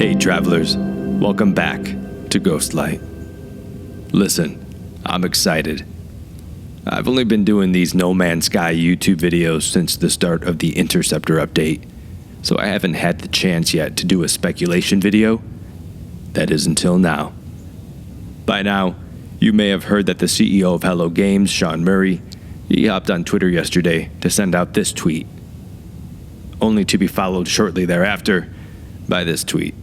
Hey travelers, welcome back to Ghostlight. Listen, I'm excited. I've only been doing these No Man's Sky YouTube videos since the start of the Interceptor update, so I haven't had the chance yet to do a speculation video. That is until now. By now, you may have heard that the CEO of Hello Games, Sean Murray, he hopped on Twitter yesterday to send out this tweet, only to be followed shortly thereafter by this tweet.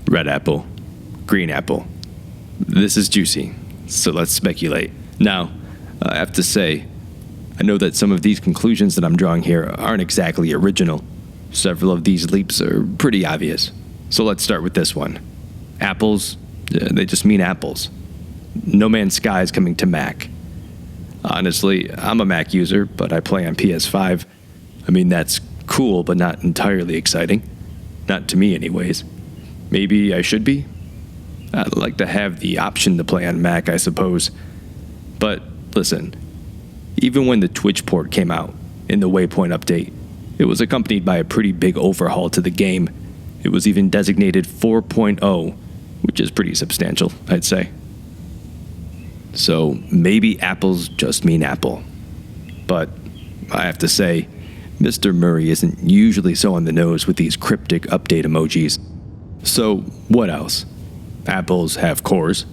Red apple, green apple. This is juicy, so let's speculate. Now, I have to say, I know that some of these conclusions that I'm drawing here aren't exactly original. Several of these leaps are pretty obvious. So let's start with this one. Apples, they just mean apples. No Man's Sky is coming to Mac. Honestly, I'm a Mac user, but I play on PS5. I mean, that's cool, but not entirely exciting. Not to me, anyways. Maybe I should be? I'd like to have the option to play on Mac, I suppose. But listen, even when the Twitch port came out in the Waypoint update, it was accompanied by a pretty big overhaul to the game. It was even designated 4.0, which is pretty substantial, I'd say. So maybe apples just mean apple. But I have to say, Mr. Murray isn't usually so on the nose with these cryptic update emojis. So what else? Apples have cores.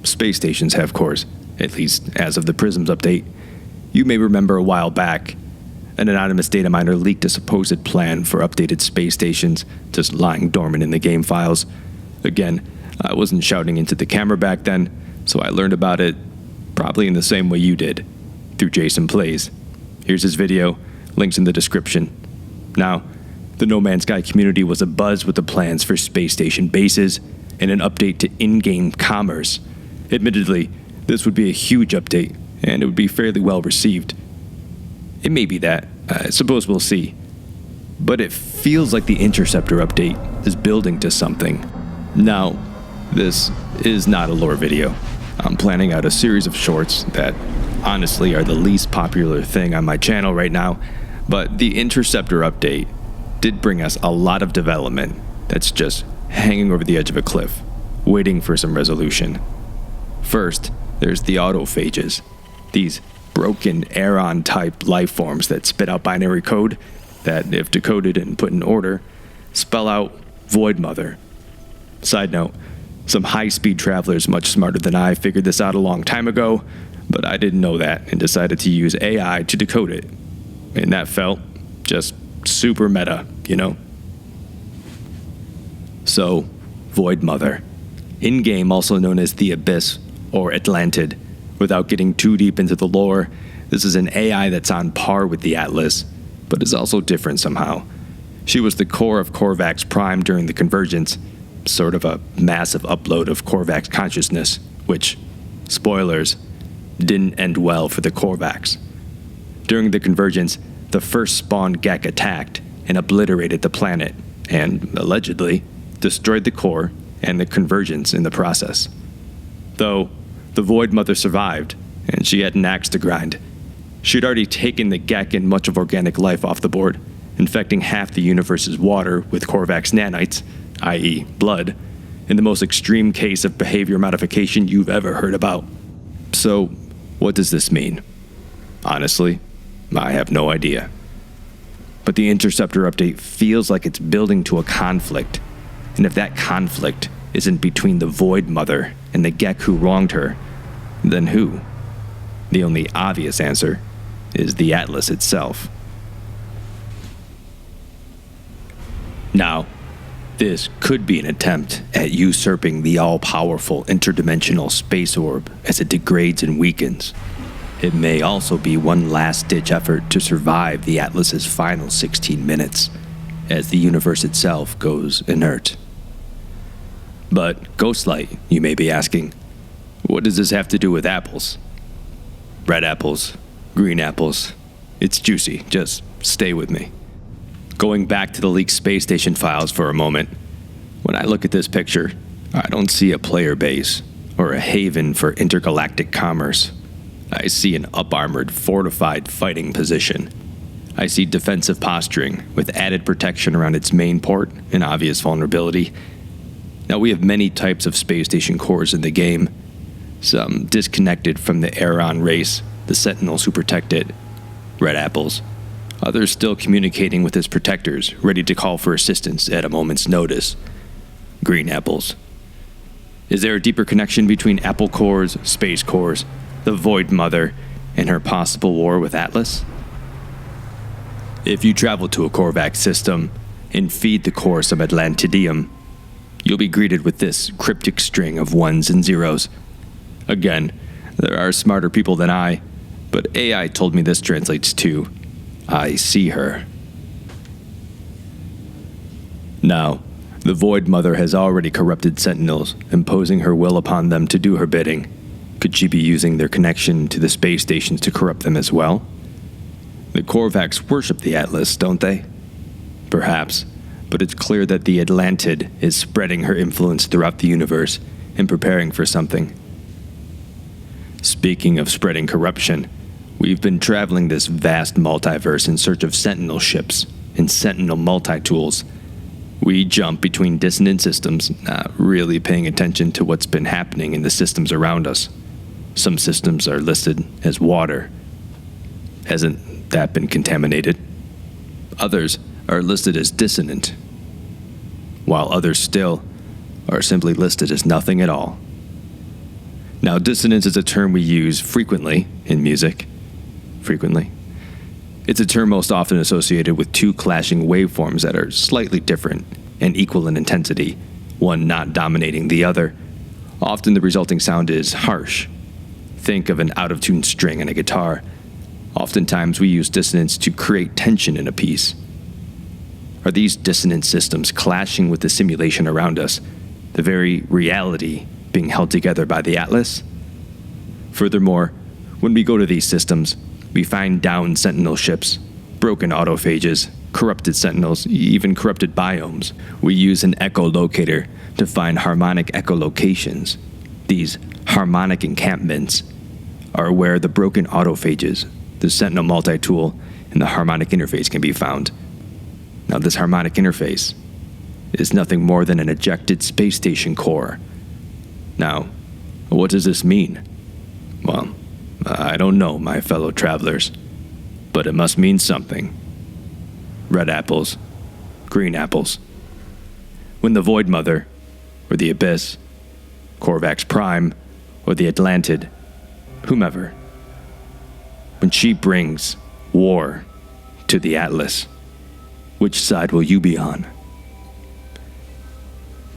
Space stations have cores, at least as of the Prisms update. You may remember a while back, an anonymous data miner leaked a supposed plan for updated space stations just lying dormant in the game files. Again, I wasn't shouting into the camera back then, so I learned about it probably in the same way you did, through Jason Plays. Here's his video, links in the description. Now, the No Man's Sky community was abuzz with the plans for space station bases and an update to in-game commerce. Admittedly, this would be a huge update, and it would be fairly well received. It may be that, I suppose we'll see. But it feels like the Interceptor update is building to something. Now, this is not a lore video. I'm planning out a series of shorts that honestly are the least popular thing on my channel right now, but the Interceptor update did bring us a lot of development that's just hanging over the edge of a cliff, waiting for some resolution. First, there's the autophages, these broken Aeron-type life forms that spit out binary code that, if decoded and put in order, spell out Void Mother. Side note, some high-speed travelers much smarter than I figured this out a long time ago, but I didn't know that and decided to use AI to decode it. And that felt just super meta, you know? So, Void Mother. In-game also known as the Abyss or Atlantid. Without getting too deep into the lore, this is an AI that's on par with the Atlas, but is also different somehow. She was the core of Korvax Prime during the Convergence, sort of a massive upload of Korvax consciousness, which, spoilers, didn't end well for the Korvax. During the Convergence, the first spawned Gek attacked and obliterated the planet, and, allegedly, destroyed the core and the Convergence in the process. Though, the Void Mother survived, and she had an axe to grind. She'd already taken the Gek and much of organic life off the board, infecting half the universe's water with Korvax nanites, i.e. blood, in the most extreme case of behavior modification you've ever heard about. So, what does this mean? Honestly, I have no idea. But the Interceptor update feels like it's building to a conflict, and if that conflict isn't between the Void Mother and the Gek who wronged her, then who? The only obvious answer is the Atlas itself. Now, this could be an attempt at usurping the all-powerful interdimensional space orb as it degrades and weakens. It may also be one last-ditch effort to survive the Atlas's final 16 minutes, as the universe itself goes inert. But, Ghostlight, you may be asking, what does this have to do with apples? Red apples, green apples. It's juicy, just stay with me. Going back to the leaked space station files for a moment, when I look at this picture, I don't see a player base or a haven for intergalactic commerce. I see an up-armored, fortified fighting position. I see defensive posturing with added protection around its main port and obvious vulnerability. Now, we have many types of space station cores in the game, some disconnected from the Aeron race, the Sentinels who protect it, Red Apples. Others still communicating with its protectors, ready to call for assistance at a moment's notice, Green Apples. Is there a deeper connection between Apple cores, space cores, the Void Mother, and her possible war with Atlas? If you travel to a Korvax system and feed the core some Atlantidium, you'll be greeted with this cryptic string of ones and zeros. Again, there are smarter people than I, but AI told me this translates to, I see her. Now, the Void Mother has already corrupted Sentinels, imposing her will upon them to do her bidding. Could she be using their connection to the space stations to corrupt them as well? The Korvax worship the Atlas, don't they? Perhaps, but it's clear that the Atlantid is spreading her influence throughout the universe and preparing for something. Speaking of spreading corruption, we've been traveling this vast multiverse in search of Sentinel ships and Sentinel multi-tools. We jump between dissonant systems, not really paying attention to what's been happening in the systems around us. Some systems are listed as water. Hasn't that been contaminated? Others are listed as dissonant, while others still are simply listed as nothing at all. Now, dissonance is a term we use frequently in music. Frequently. It's a term most often associated with two clashing waveforms that are slightly different and equal in intensity, one not dominating the other. Often the resulting sound is harsh. Think of an out-of-tune string in a guitar. Oftentimes we use dissonance to create tension in a piece. Are these dissonant systems clashing with the simulation around us, the very reality being held together by the Atlas? Furthermore, when we go to these systems, we find downed Sentinel ships, broken autophages, corrupted Sentinels, even corrupted biomes. We use an echolocator to find harmonic echolocations. These harmonic encampments are where the broken autophages, the Sentinel multi-tool, and the harmonic interface can be found. Now, this harmonic interface is nothing more than an ejected space station core. Now, what does this mean? Well, I don't know, my fellow travelers, but it must mean something. Red Apples, Green Apples. When the Void Mother, or the Abyss, Korvax Prime, or the Atlantid, whomever, when she brings war to the Atlas, which side will you be on?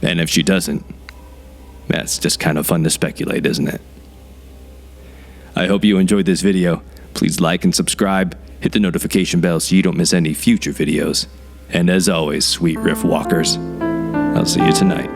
And if she doesn't, that's just kind of fun to speculate, isn't it? I hope you enjoyed this video. Please like and subscribe, hit the notification bell so you don't miss any future videos. And as always, sweet riff walkers, I'll see you tonight.